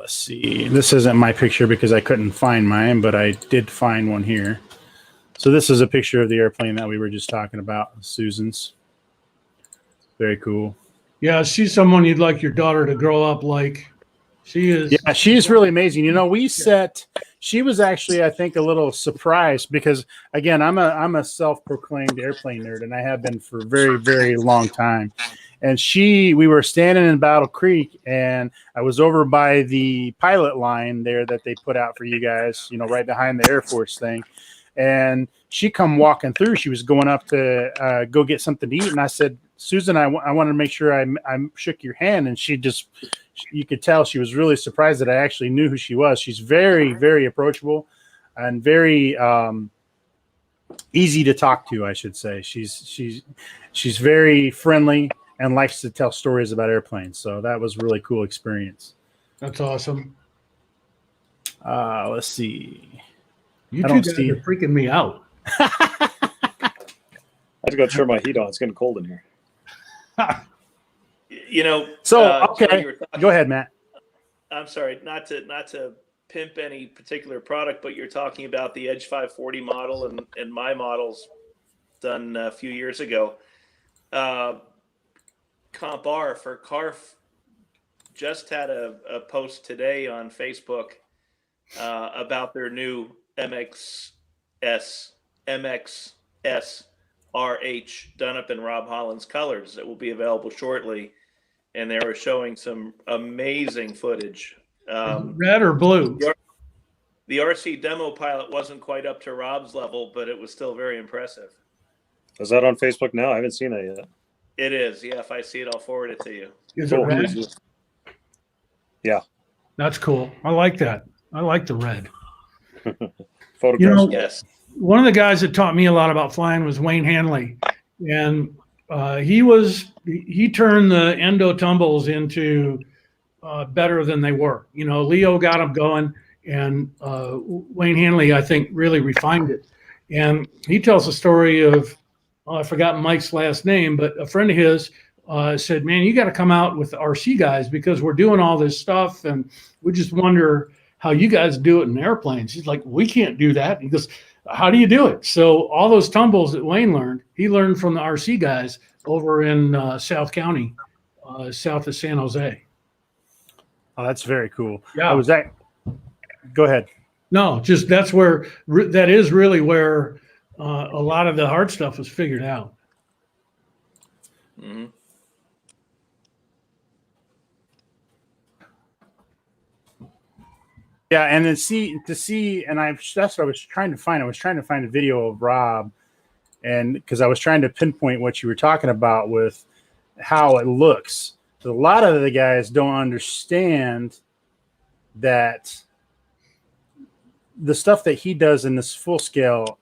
[SPEAKER 1] Let's see. This isn't my picture because I couldn't find mine, but I did find one here. So this is a picture of the airplane that we were just talking about, Susan's. Very cool.
[SPEAKER 2] Yeah, she's someone you'd like your daughter to grow up like. She is.
[SPEAKER 1] Yeah, she's really amazing. She was actually, I think, a little surprised because, again, I'm a self-proclaimed airplane nerd, and I have been for a very, very long time. And we were standing in Battle Creek, and I was over by the pilot line there that they put out for you guys, right behind the Air Force thing. And she come walking through. She was going up to go get something to eat. And I said, Susan, I wanted to make sure I shook your hand. And you could tell she was really surprised that I actually knew who she was. She's very, very approachable and very easy to talk to, I should say. She's very friendly and likes to tell stories about airplanes. So that was a really cool experience.
[SPEAKER 2] That's awesome.
[SPEAKER 1] Let's see.
[SPEAKER 2] You two guys are freaking me out.
[SPEAKER 3] I have to go turn my heat on. It's getting cold in here.
[SPEAKER 1] Okay, go ahead, Matt.
[SPEAKER 4] I'm sorry, not to pimp any particular product, but you're talking about the Edge 540 model and my models done a few years ago. Comp R for CARF just had a post today on Facebook about their new MXS RH done up in Rob Holland's colors that will be available shortly. And they were showing some amazing footage.
[SPEAKER 2] Red or blue?
[SPEAKER 4] The RC demo pilot wasn't quite up to Rob's level, but it was still very impressive.
[SPEAKER 3] Is that on Facebook now? I haven't seen that yet.
[SPEAKER 4] It is. Yeah, if I see it, I'll forward it to you.
[SPEAKER 2] Is it red?
[SPEAKER 3] Yeah.
[SPEAKER 2] That's cool. I like that. I like the red.
[SPEAKER 3] Photographs.
[SPEAKER 4] Yes.
[SPEAKER 2] One of the guys that taught me a lot about flying was Wayne Hanley. And he turned the endo tumbles into better than they were. Leo got them going, and Wayne Hanley, I think, really refined it. And he tells a story of, I've forgotten Mike's last name, but a friend of his said, man, you got to come out with the RC guys because we're doing all this stuff, and we just wonder how you guys do it in airplanes. He's like, we can't do that. He goes, how do you do it? So all those tumbles that Wayne learned, he learned from the RC guys over in South County, south of San Jose.
[SPEAKER 1] Oh, that's very cool.
[SPEAKER 2] Yeah.
[SPEAKER 1] Go ahead.
[SPEAKER 2] No, just that is really where a lot of the hard stuff was figured out.
[SPEAKER 4] Mm-hmm.
[SPEAKER 1] Yeah, and then that's what I was trying to find. I was trying to find a video of Rob, and because I was trying to pinpoint what you were talking about with how it looks. A lot of the guys don't understand that the stuff that he does in this full scale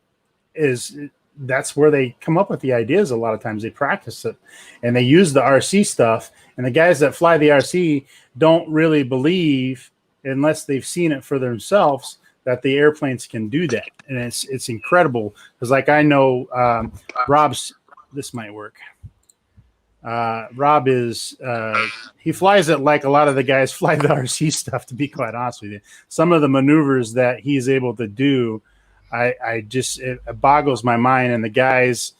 [SPEAKER 1] that's where they come up with the ideas. A lot of times they practice it and they use the RC stuff, and the guys that fly the RC don't really believe, unless they've seen it for themselves, that the airplanes can do that. And it's incredible because, like, I know this might work. Rob is he flies it like a lot of the guys fly the RC stuff, to be quite honest with you. Some of the maneuvers that he's able to do, it boggles my mind. And the guys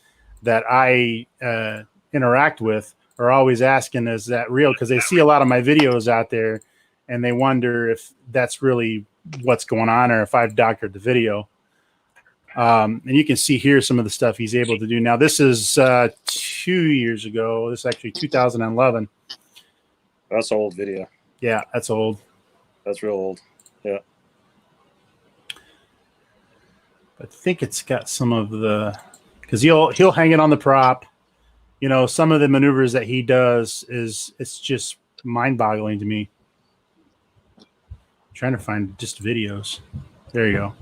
[SPEAKER 1] that I interact with are always asking, is that real? Because they see a lot of my videos out there and they wonder if that's really what's going on or if I've doctored the video. And you can see here some of the stuff he's able to do. Now, this is 2 years ago. This is actually 2011.
[SPEAKER 3] That's an old video.
[SPEAKER 1] Yeah, that's old.
[SPEAKER 3] That's real old. Yeah.
[SPEAKER 1] I think it's got some of the, because he'll hang it on the prop. Some of the maneuvers that he does it's just mind-boggling to me. Trying to find just videos. There you go.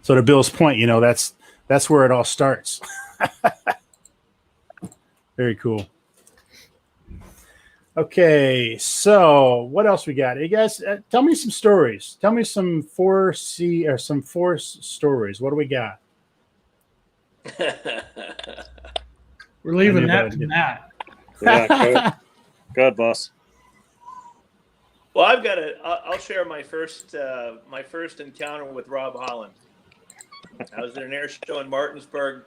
[SPEAKER 1] So to Bill's point, that's where it all starts. Very cool. Okay, so what else we got? Hey guys, tell me some stories. Tell me some 4C or some Force stories. What do we got?
[SPEAKER 2] We're leaving that to Matt.
[SPEAKER 3] Yeah, go ahead, boss.
[SPEAKER 4] Well, I'll share my first encounter with Rob Holland. I was at an air show in Martinsburg.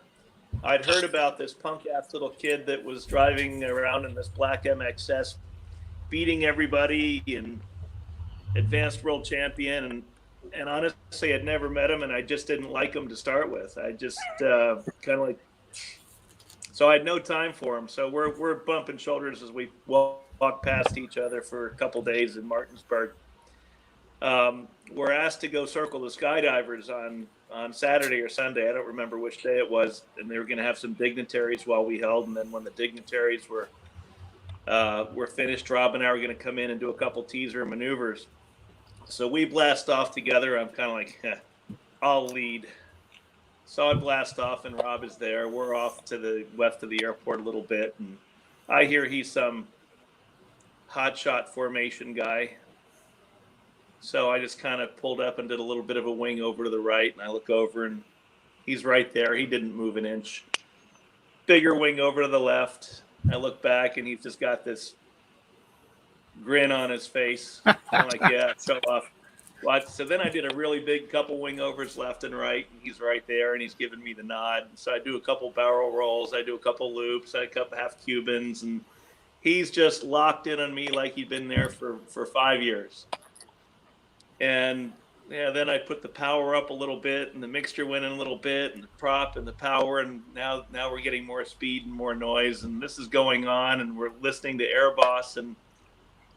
[SPEAKER 4] I'd heard about this punk-ass little kid that was driving around in this black MXS, beating everybody and advanced world champion. And honestly, I'd never met him, and I just didn't like him to start with. I just kind of like – so I had no time for him. So we're bumping shoulders as we walk past each other for a couple days in Martinsburg. were asked to go circle the skydivers on Saturday or Sunday. I don't remember which day it was, and they were going to have some dignitaries while we held. And then when the dignitaries were finished, Rob and I were going to come in and do a couple teaser maneuvers. So we blast off together. I'm kind of like, I'll lead. So I blast off, and Rob is there. We're off to the west of the airport a little bit, and I hear he's some hotshot formation guy. So I just kind of pulled up and did a little bit of a wing over to the right, and I look over, and he's right there. He didn't move an inch. Bigger wing over to the left. I look back, and he's just got this grin on his face. I'm like, yeah, show off. So then I did a really big couple wing overs left and right, and he's right there, and he's giving me the nod. So I do a couple barrel rolls, I do a couple loops, I couple half Cubans, and he's just locked in on me like he'd been there for 5 years. And yeah, then I put the power up a little bit, and the mixture went in a little bit, and the prop and the power, and now we're getting more speed and more noise, and this is going on, and we're listening to Airboss, and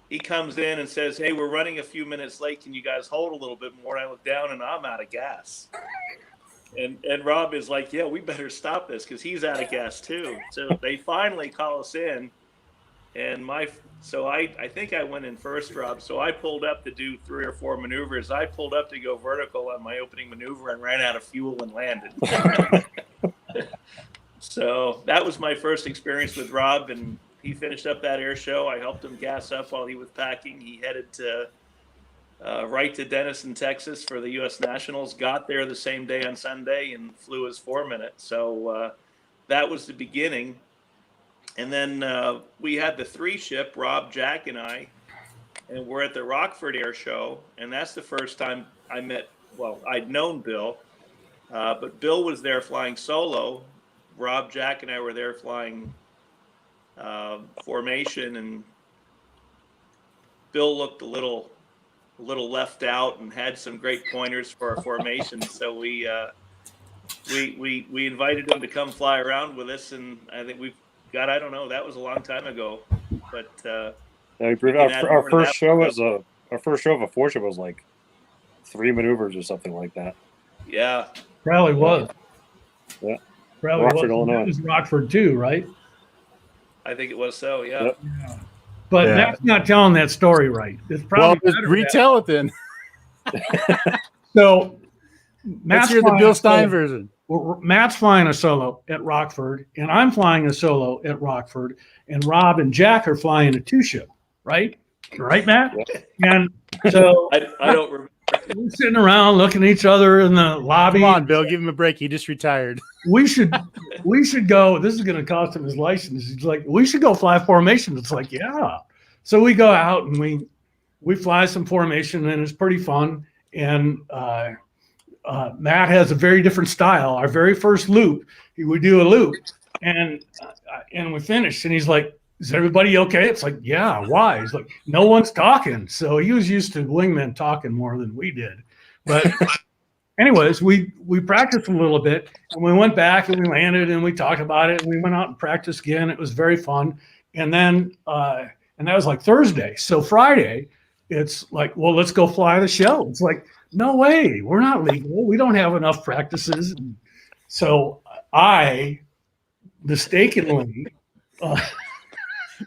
[SPEAKER 4] he comes in and says, "Hey, we're running a few minutes late. Can you guys hold a little bit more?" And I look down, and I'm out of gas. And Rob is like, "Yeah, we better stop this because he's out of gas too." So they finally call us in, and I think I went in first, Rob. So I pulled up to do 3 or 4 maneuvers. I pulled up to go vertical on my opening maneuver and ran out of fuel and landed. So that was my first experience with Rob, and he finished up that air show. I helped him gas up while he was packing. He headed to right to Denison, Texas for the U.S. Nationals. Got there the same day on Sunday and flew his 4-minute. So that was the beginning. And then we had the 3-ship, Rob, Jack, and I, and we're at the Rockford Air Show. And that's the first time I met, well, I'd known Bill, but Bill was there flying solo. Rob, Jack, and I were there flying formation, and Bill looked a little left out and had some great pointers for our formation. So we invited him to come fly around with us, and I think I don't know, that was a long time ago, but
[SPEAKER 3] our first show was of a 4-ship was like 3 maneuvers or something like that.
[SPEAKER 4] Yeah,
[SPEAKER 2] Probably was.
[SPEAKER 3] Yeah.
[SPEAKER 2] Probably
[SPEAKER 3] Rockford,
[SPEAKER 2] was.
[SPEAKER 3] Illinois.
[SPEAKER 2] It was Rockford too, right?
[SPEAKER 4] I think it was so. Yeah.
[SPEAKER 3] Yep.
[SPEAKER 2] Yeah. But
[SPEAKER 1] Yeah.
[SPEAKER 2] Matt's not telling that story right. It's
[SPEAKER 1] Well,
[SPEAKER 2] probably better
[SPEAKER 1] retell it then.
[SPEAKER 2] So
[SPEAKER 1] Let's
[SPEAKER 2] Matt's
[SPEAKER 1] hear the
[SPEAKER 2] flying
[SPEAKER 1] Bill
[SPEAKER 2] a
[SPEAKER 1] Stein
[SPEAKER 2] solo.
[SPEAKER 1] version.
[SPEAKER 2] Matt's flying a solo at Rockford, and I'm flying a solo at Rockford, and Rob and Jack are flying a 2-ship, right? Right, Matt? And so
[SPEAKER 4] I don't remember.
[SPEAKER 2] we're sitting around looking at each other in the lobby.
[SPEAKER 1] Come on, Bill, give him a break. He just retired.
[SPEAKER 2] We should go. This is going to cost him his license. He's like, we should go fly formation. It's like, yeah. So we go out and we fly some formation, and it's pretty fun. And Matt has a very different style. Our very first loop, he would do a loop, and we finished. And he's like, "Is everybody okay?" It's like, "Yeah." Why? He's like, "No one's talking." So he was used to wingmen talking more than we did. But anyways, we practiced a little bit, and we went back and we landed and we talked about it, and we went out and practiced again. It was very fun. And then and that was like Thursday. So Friday, it's like, well, let's go fly the show. It's like, no way, we're not legal. We don't have enough practices. So I mistakenly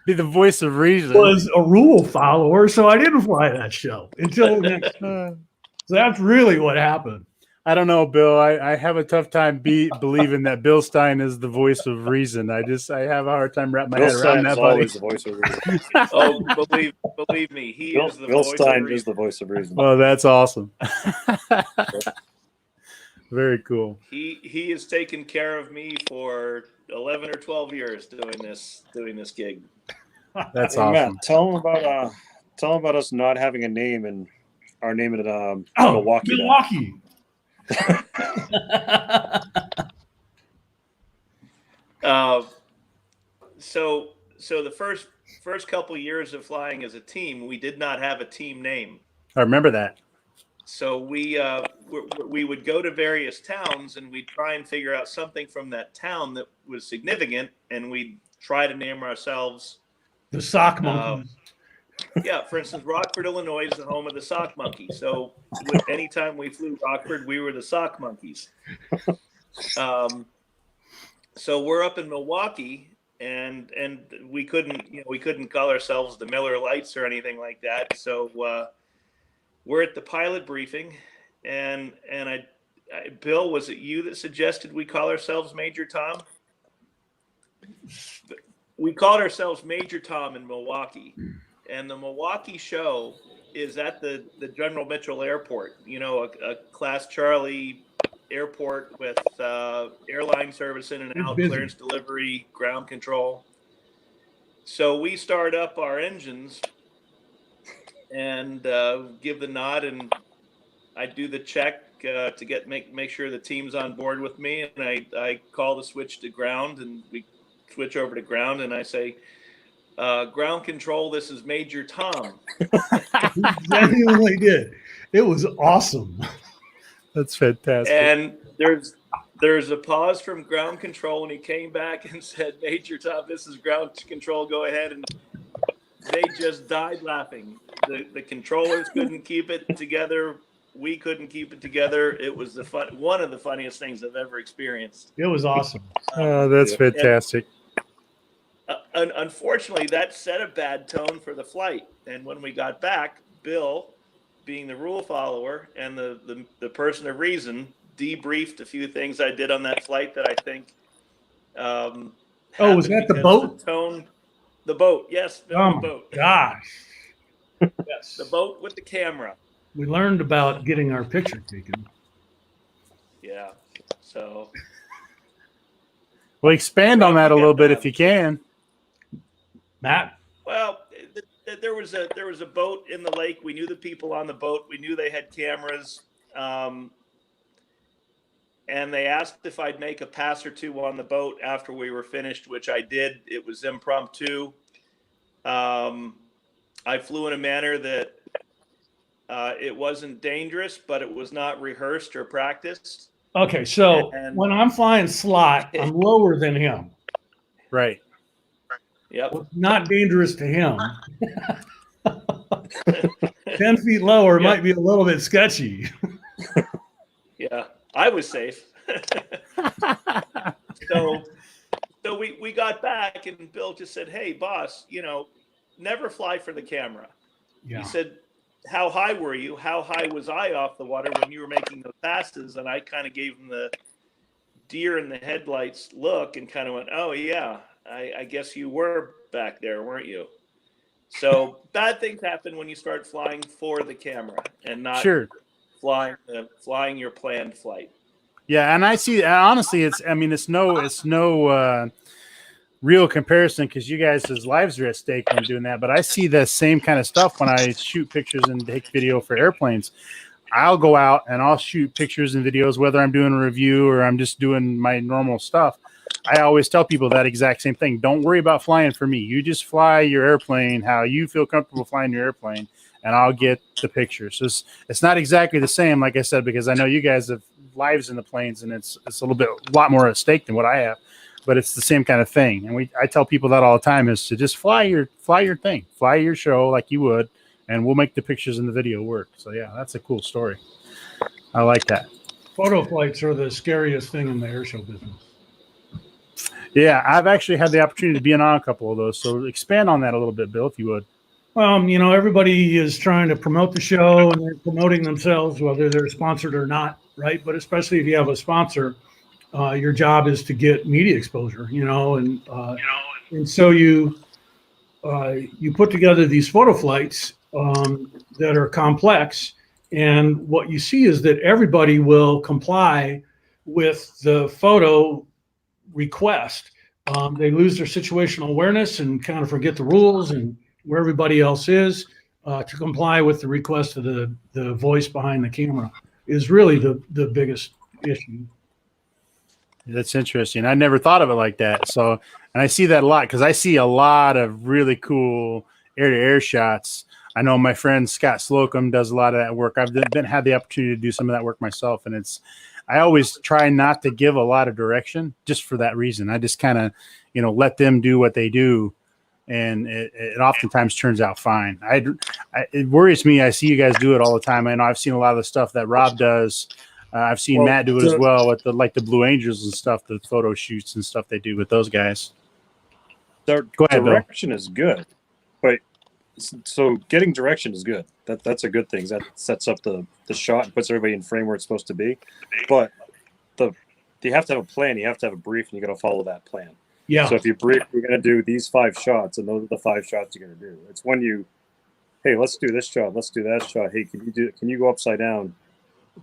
[SPEAKER 1] Be the voice of reason.
[SPEAKER 2] was a rule follower, so I didn't fly that show until next. So that's really what happened.
[SPEAKER 1] I don't know, Bill. I have a tough time believing that Bill Stein is the voice of reason. I have a hard time wrapping my
[SPEAKER 3] Bill
[SPEAKER 1] head around
[SPEAKER 3] Stein
[SPEAKER 1] that,
[SPEAKER 3] is
[SPEAKER 1] buddy.
[SPEAKER 3] always the voice of reason.
[SPEAKER 4] Oh, believe me, he is the
[SPEAKER 3] Bill
[SPEAKER 4] voice
[SPEAKER 3] Stein
[SPEAKER 4] of
[SPEAKER 3] is
[SPEAKER 4] reason.
[SPEAKER 3] the voice of reason.
[SPEAKER 1] Oh, that's awesome. Very cool.
[SPEAKER 4] He has taken care of me for 11 or 12 years doing this gig.
[SPEAKER 1] That's
[SPEAKER 3] Hey,
[SPEAKER 1] awesome.
[SPEAKER 3] Matt, tell him about us not having a name and our name at Milwaukee.
[SPEAKER 2] Milwaukee.
[SPEAKER 4] So the first couple years of flying as a team, we did not have a team name.
[SPEAKER 1] I remember that.
[SPEAKER 4] So we would go to various towns, and we'd try and figure out something from that town that was significant, and we'd try to name ourselves
[SPEAKER 2] The sock monkeys.
[SPEAKER 4] Yeah, for instance, Rockford, Illinois is the home of the sock monkey. So anytime we flew Rockford, we were the sock monkeys. So we're up in Milwaukee, and we couldn't call ourselves the Miller Lights or anything like that. So we're at the pilot briefing, and Bill, was it you that suggested we call ourselves Major Tom? We called ourselves Major Tom in Milwaukee, and the Milwaukee show is at the General Mitchell Airport. A Class Charlie airport with airline service in and out, clearance, delivery, ground control. So we start up our engines and give the nod, and I do the check to make sure the team's on board with me, and I call the switch to ground, and we switch over to ground, and I say, ground control, this is Major Tom.
[SPEAKER 2] Genuinely did. It was awesome.
[SPEAKER 1] That's fantastic.
[SPEAKER 4] And there's a pause from ground control, and he came back and said, Major Tom, this is ground control, go ahead. And they just died laughing. The controllers couldn't keep it together. We couldn't keep it together. It was one of the funniest things I've ever experienced.
[SPEAKER 2] It was awesome.
[SPEAKER 1] Oh, that's fantastic.
[SPEAKER 4] Unfortunately, that set a bad tone for the flight. And when we got back, Bill, being the rule follower and the person of reason, debriefed a few things I did on that flight that I think.
[SPEAKER 2] Was that the boat?
[SPEAKER 4] The boat, yes.
[SPEAKER 2] Oh,
[SPEAKER 4] the boat.
[SPEAKER 2] Gosh. Yes.
[SPEAKER 4] The boat with the camera.
[SPEAKER 2] We learned about getting our picture taken.
[SPEAKER 4] Yeah. So.
[SPEAKER 1] Well, expand on that a little bit if you can.
[SPEAKER 2] Matt?
[SPEAKER 4] Well, there was a boat in the lake. We knew the people on the boat. We knew they had cameras. And they asked if I'd make a pass or two on the boat after we were finished, which I did. It was impromptu. I flew in a manner that it wasn't dangerous, but it was not rehearsed or practiced.
[SPEAKER 2] Okay, so when I'm flying slot, I'm lower than him.
[SPEAKER 1] Right.
[SPEAKER 4] Yep.
[SPEAKER 2] Well, it's not dangerous to him. 10 feet lower might be a little bit sketchy.
[SPEAKER 4] Yeah, I was safe. So we got back, and Bill just said, hey, boss, never fly for the camera.
[SPEAKER 2] Yeah.
[SPEAKER 4] He said, how high were you? How high was I off the water when you were making those passes? And I kind of gave him the deer in the headlights look and kind of went, oh, yeah, I guess you were back there, weren't you? So bad things happen when you start flying for the camera and not flying your planned flight.
[SPEAKER 1] Yeah, and I see. Honestly, it's no real comparison because you guys' lives are at stake when doing that. But I see the same kind of stuff when I shoot pictures and take video for airplanes. I'll go out and I'll shoot pictures and videos, whether I'm doing a review or I'm just doing my normal stuff. I always tell people that exact same thing. Don't worry about flying for me. You just fly your airplane how you feel comfortable flying your airplane, and I'll get the pictures. So it's not exactly the same, like I said, because I know you guys have lives in the planes, and it's a lot more at stake than what I have. But it's the same kind of thing. And I tell people that all the time is to just fly your thing, fly your show like you would, and we'll make the pictures and the video work. So yeah, that's a cool story. I like that.
[SPEAKER 2] Photo flights are the scariest thing in the airshow business.
[SPEAKER 1] Yeah, I've actually had the opportunity to be on a couple of those. So expand on that a little bit, Bill, if you would.
[SPEAKER 2] Well, everybody is trying to promote the show and they're promoting themselves, whether they're sponsored or not, right? But especially if you have a sponsor, your job is to get media exposure, and so you put together these photo flights that are complex, and what you see is that everybody will comply with the photo request. They lose their situational awareness and kind of forget the rules and where everybody else is to comply with the request of the voice behind the camera is really the biggest issue.
[SPEAKER 1] That's interesting. I never thought of it like that. So, and I see that a lot because I see a lot of really cool air-to-air shots. I know my friend Scott Slocum does a lot of that work. I've had the opportunity to do some of that work myself, and I always try not to give a lot of direction just for that reason. I just kind of, let them do what they do. and it oftentimes turns out fine. It worries me. I see you guys do it all the time. I know I've seen a lot of the stuff that Rob does. I've seen Matt do it as well with the Blue Angels and stuff, the photo shoots and stuff they do with those guys.
[SPEAKER 3] Their
[SPEAKER 1] Go ahead,
[SPEAKER 3] direction is good, but so getting direction is good. That's a good thing. That sets up the shot and puts everybody in frame where it's supposed to be. But you have to have a plan. You have to have a brief, and you got to follow that plan.
[SPEAKER 2] Yeah.
[SPEAKER 3] So if you brief, you're going to do these 5 shots, and those are the 5 shots you're going to do. It's when hey, let's do this shot, let's do that shot. Hey, can you go upside down?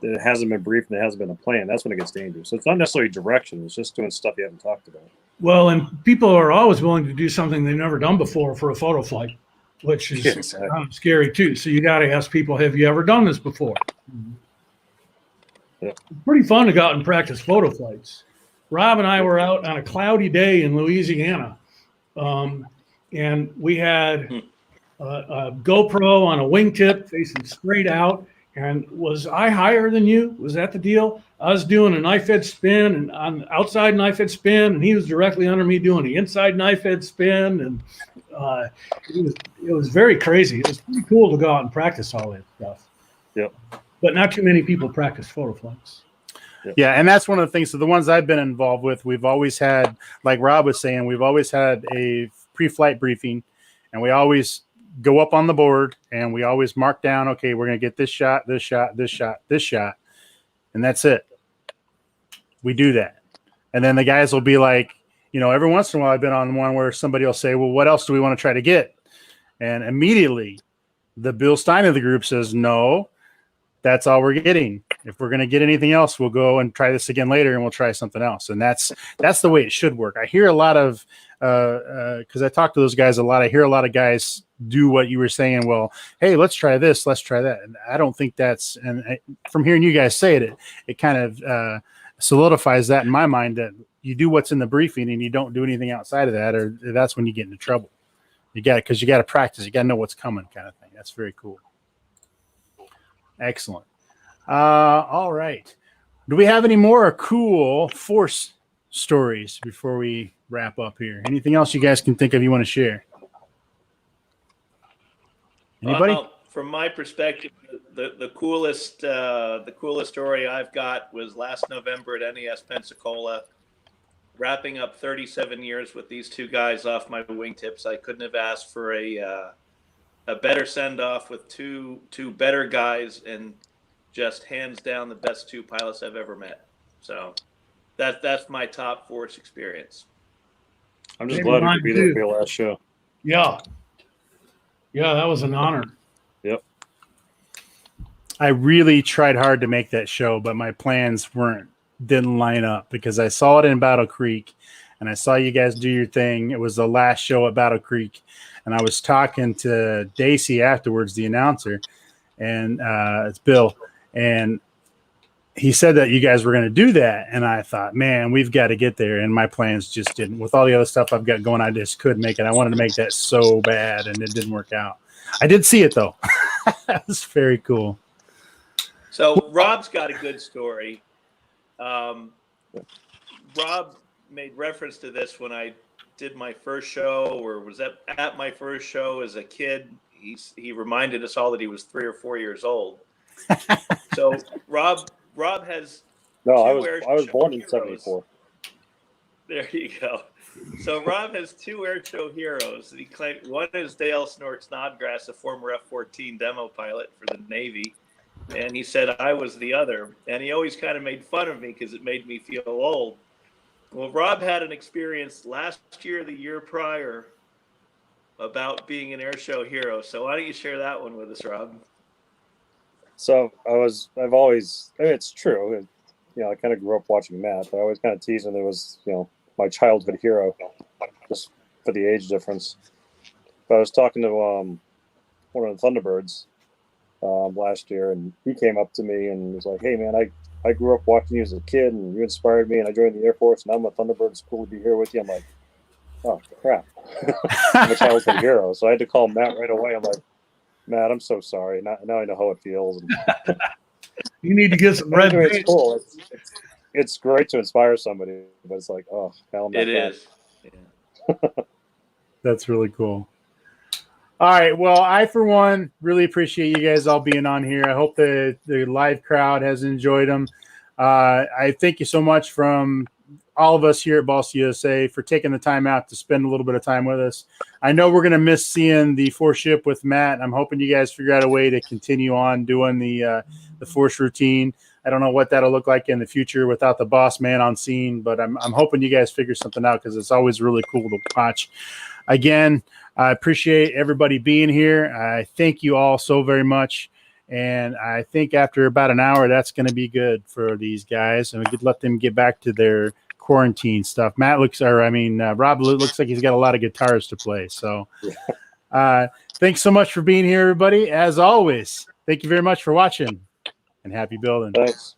[SPEAKER 3] It hasn't been briefed and there hasn't been a plan. That's when it gets dangerous. So it's not necessarily direction. It's just doing stuff you haven't talked about.
[SPEAKER 2] Well, and people are always willing to do something they've never done before for a photo flight, which is
[SPEAKER 3] Exactly.
[SPEAKER 2] Scary too. So you got to ask people, have you ever done this before?
[SPEAKER 3] Yeah.
[SPEAKER 2] It's pretty fun to go out and practice photo flights. Rob and I were out on a cloudy day in Louisiana, and we had a GoPro on a wingtip facing straight out. And was I higher than you? Was that the deal? I was doing a knife edge spin and on outside knife edge spin, and he was directly under me doing the inside knife edge spin, and it was very crazy. It was pretty cool to go out and practice all that stuff.
[SPEAKER 3] Yep.
[SPEAKER 2] But not too many people practice photo flights.
[SPEAKER 1] Yeah, and that's one of the things. So the ones I've been involved with, we've always had, like Rob was saying, we've always had a pre-flight briefing, and we always go up on the board and we always mark down, okay, we're going to get this shot, this shot, this shot, this shot, and that's it. We do that. And then the guys will be like, every once in a while I've been on one where somebody will say, well, what else do we want to try to get? And immediately the Bill Stein of the group says, no, that's all we're getting. If we're going to get anything else, we'll go and try this again later and we'll try something else. And that's the way it should work. I hear a lot of, because I talk to those guys a lot, I hear a lot of guys do what you were saying. Well, hey, let's try this, let's try that. And I don't think that's, and from hearing you guys say it, it kind of solidifies that in my mind, that you do what's in the briefing and you don't do anything outside of that, or that's when you get into trouble. You got to practice. You got to know what's coming, kind of thing. That's very cool. Excellent. All right. Do we have any more cool force stories before we wrap up here? Anything else you guys can think of you want to share? Anybody?
[SPEAKER 4] From my perspective, the coolest story I've got was last November at NES Pensacola, wrapping up 37 years with these 2 guys off my wingtips. I couldn't have asked for a better send-off with two better guys, and just hands down the best 2 pilots I've ever met. So that's my top force experience.
[SPEAKER 3] I'm just glad we could be there for your last show.
[SPEAKER 2] Yeah, that was an honor.
[SPEAKER 3] Yep.
[SPEAKER 1] I really tried hard to make that show, but my plans didn't line up, because I saw it in Battle Creek and I saw you guys do your thing. It was the last show at Battle Creek, and I was talking to Daisy afterwards, the announcer, and it's Bill, and he said that you guys were going to do that, and I thought, man, we've got to get there, and my plans just didn't. With all the other stuff I've got going, I just couldn't make it. I wanted to make that so bad, and it didn't work out. I did see it, though. That was very cool.
[SPEAKER 4] So Rob's got a good story. Rob made reference to this when I did my first show, or was at my first show as a kid. He reminded us all that he was 3 or 4 years old. So Rob has
[SPEAKER 3] I was born in 74.
[SPEAKER 4] There you go. So Rob has 2 air show heroes. He claimed one is Dale Snodgrass, a former F-14 demo pilot for the Navy, and he said I was the other. And he always kind of made fun of me because it made me feel old. Well, Rob had an experience last year, the year prior, about being an air show hero. So why don't you share that one with us, Rob?
[SPEAKER 3] So it's true. I kind of grew up watching Matt, but I always kind of teased him. There was, my childhood hero, just for the age difference. But I was talking to one of the Thunderbirds last year, and he came up to me and was like, hey, man, I grew up watching you as a kid, and you inspired me, and I joined the Air Force, and I'm a Thunderbird. It's cool to be here with you. I'm like, oh, crap. I'm a childhood hero. So I had to call Matt right away. I'm like, Matt, I'm so sorry. Now I know how it feels.
[SPEAKER 2] You need to get some red paint.
[SPEAKER 3] It's cool. It's great to inspire somebody, but it's like, oh, hell,
[SPEAKER 4] it is. Yeah.
[SPEAKER 1] That's really cool. All right. Well, I, for one, really appreciate you guys all being on here. I hope the live crowd has enjoyed them. I thank you so much from all of us here at Boss USA for taking the time out to spend a little bit of time with us. I know we're going to miss seeing the force ship with Matt. I'm hoping you guys figure out a way to continue on doing the force routine. I don't know what that'll look like in the future without the boss man on scene, but I'm hoping you guys figure something out because it's always really cool to watch. Again, I appreciate everybody being here. I thank you all so very much. And I think after about an hour, that's going to be good for these guys. And we could let them get back to their quarantine stuff. Rob looks like he's got a lot of guitars to play. So thanks so much for being here, everybody. As always, thank you very much for watching, and happy building.
[SPEAKER 3] Thanks.